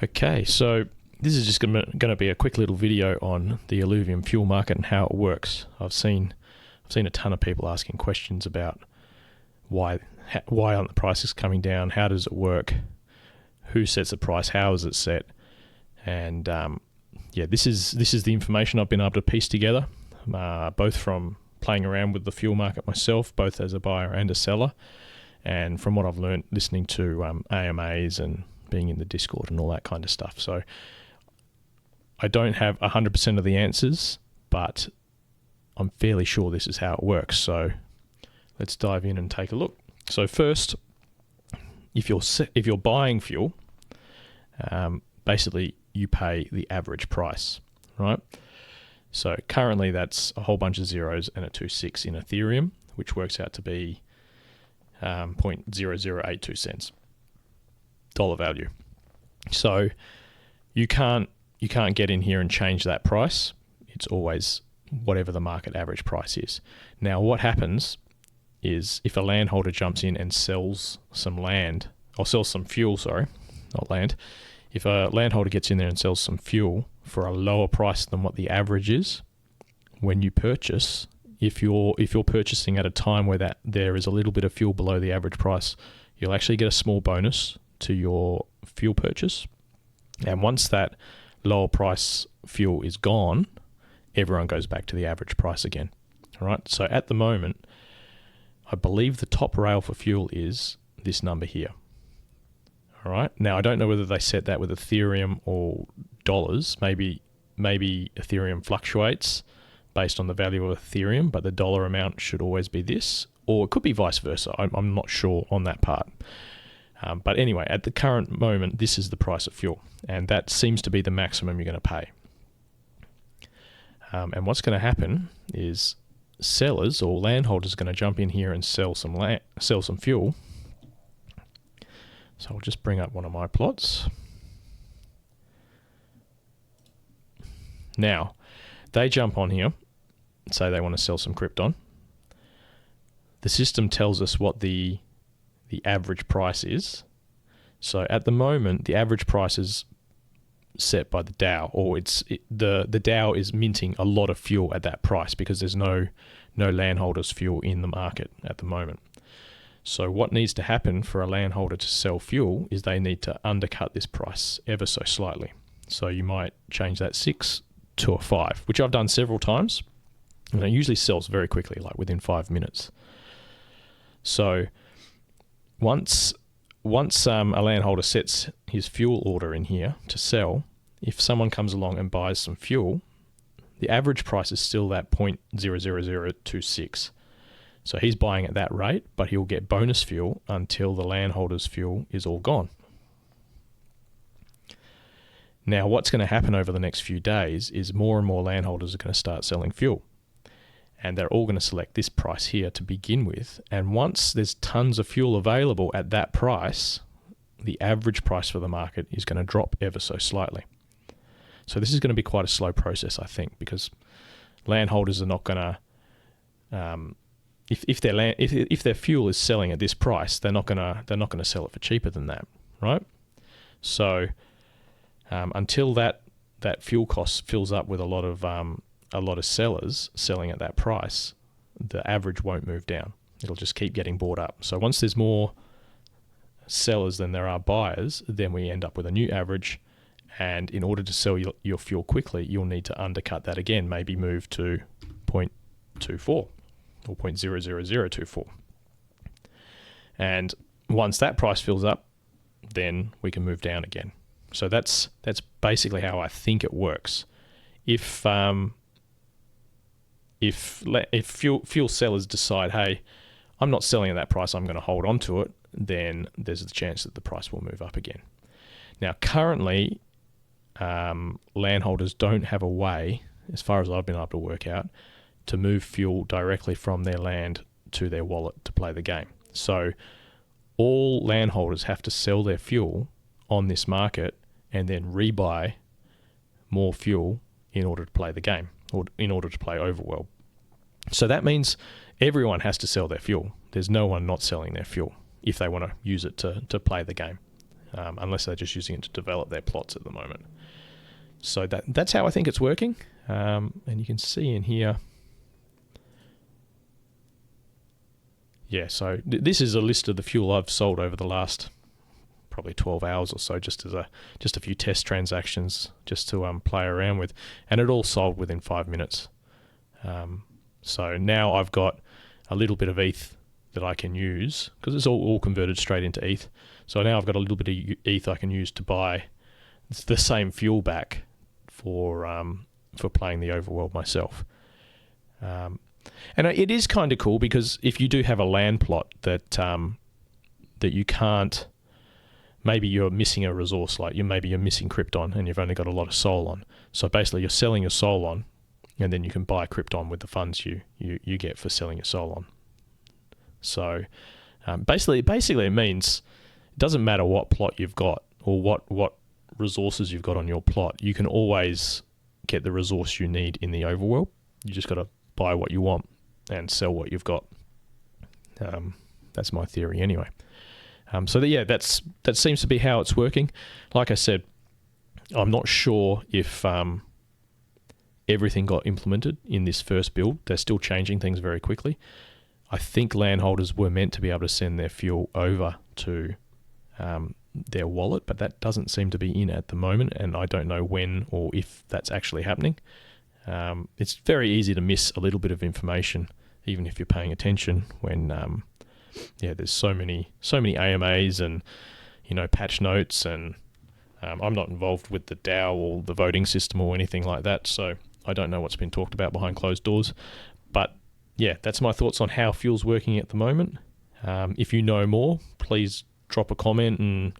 Okay, so this is just going to be a quick little video on the Illuvium fuel market and how it works. I've seen a ton of people asking questions about why aren't the prices coming down, how does it work, who sets the price, how is it set, and yeah, this is the information I've been able to piece together, both from playing around with the fuel market myself, both as a buyer and a seller, and from what I've learned listening to AMAs and being in the Discord and all that kind of stuff. So I don't have 100% of the answers, but I'm fairly sure this is how it works. So let's dive in and take a look. So first, if you're buying fuel, basically you pay the average price, right? So currently that's a whole bunch of zeros and a 2.6 in Ethereum, which works out to be 0.0082 cents dollar value. So you can't get in here and change that price. It's always whatever the market average price is. Now what happens is if a landholder jumps in and sells some land, or sells some fuel, sorry, not land. If a landholder gets in there and sells some fuel for a lower price than what the average is, when you purchase, if you're purchasing at a time where there is a little bit of fuel below the average price, you'll actually get a small bonus to your fuel purchase. And once that lower price fuel is gone, everyone goes back to the average price again. All right. So at the moment, I believe the top rail for fuel is this number here. All right. Now I don't know whether they set that with Ethereum or dollars. Maybe Ethereum fluctuates based on the value of Ethereum, but the dollar amount should always be this, or it could be vice versa. I'm not sure on that part. But anyway, at the current moment, this is the price of fuel, and that seems to be the maximum you're going to pay. And what's going to happen is sellers or landholders are going to jump in here and sell some fuel. So I'll just bring up one of my plots. Now, they jump on here, say they want to sell some Krypton. The system tells us what the average price is. So at the moment, the average price is set by the DAO, or the DAO is minting a lot of fuel at that price because there's no landholders fuel in the market at the moment. So what needs to happen for a landholder to sell fuel is they need to undercut this price ever so slightly. So you might change that 6 to a 5, which I've done several times, and it usually sells very quickly, like within 5 minutes. So once a landholder sets his fuel order in here to sell, if someone comes along and buys some fuel, the average price is still that 0.00026. So he's buying at that rate, but he'll get bonus fuel until the landholder's fuel is all gone. Now, what's going to happen over the next few days is more and more landholders are going to start selling fuel. And they're all going to select this price here to begin with. And once there's tons of fuel available at that price, the average price for the market is going to drop ever so slightly. So this is going to be quite a slow process, I think, because landholders are not going to, if their fuel is selling at this price, they're not going to sell it for cheaper than that, right? So until that fuel cost fills up with a lot of sellers selling at that price, the average won't move down. It'll just keep getting bought up. So once there's more sellers than there are buyers, then we end up with a new average. And in order to sell your fuel quickly, you'll need to undercut that again, maybe move to 0.24 or 0.00024. And once that price fills up, then we can move down again. So that's basically how I think it works. If fuel sellers decide, hey, I'm not selling at that price, I'm going to hold on to it, then there's a chance that the price will move up again. Now, currently, landholders don't have a way, as far as I've been able to work out, to move fuel directly from their land to their wallet to play the game. So all landholders have to sell their fuel on this market and then rebuy more fuel in order to play the game, or in order to play Overworld. So that means everyone has to sell their fuel. There's no one not selling their fuel if they want to use it to play the game. unless they're just using it to develop their plots at the moment. So that's how I think it's working. And you can see in here, yeah, so this is a list of the fuel I've sold over the last probably 12 hours or so, just a few test transactions just to play around with, and it all sold within 5 minutes. So now I've got a little bit of ETH that I can use, because it's all converted straight into ETH. So now I've got a little bit of ETH I can use to buy the same fuel back for playing the overworld myself. And it is kind of cool, because if you do have a land plot that you can't, maybe you're missing a resource, like maybe you're missing Krypton and you've only got a lot of Solon. So basically you're selling your Solon, and then you can buy Krypton with the funds you get for selling your Solon. So basically it means it doesn't matter what plot you've got or what resources you've got on your plot, you can always get the resource you need in the overworld. You just got to buy what you want and sell what you've got. That's my theory anyway. So that seems to be how it's working. Like I said, I'm not sure if everything got implemented in this first build. They're still changing things very quickly. I think landholders were meant to be able to send their fuel over to their wallet, but that doesn't seem to be in at the moment, and I don't know when or if that's actually happening. It's very easy to miss a little bit of information, even if you're paying attention, when there's so many AMAs and patch notes, and I'm not involved with the DAO or the voting system or anything like that, so I don't know what's been talked about behind closed doors. But yeah, that's my thoughts on how fuel's working at the moment. If you know more, please drop a comment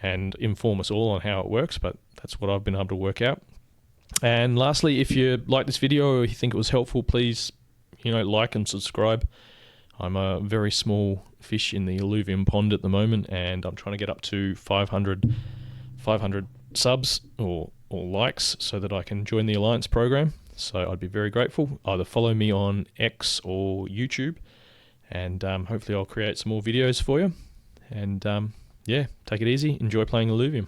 and inform us all on how it works, but that's what I've been able to work out. And lastly, if you like this video or you think it was helpful, please like and subscribe. I'm a very small fish in the Illuvium pond at the moment, and I'm trying to get up to 500 subs or likes so that I can join the Alliance program. So I'd be very grateful. Either follow me on X or YouTube, and hopefully I'll create some more videos for you. And take it easy. Enjoy playing Illuvium.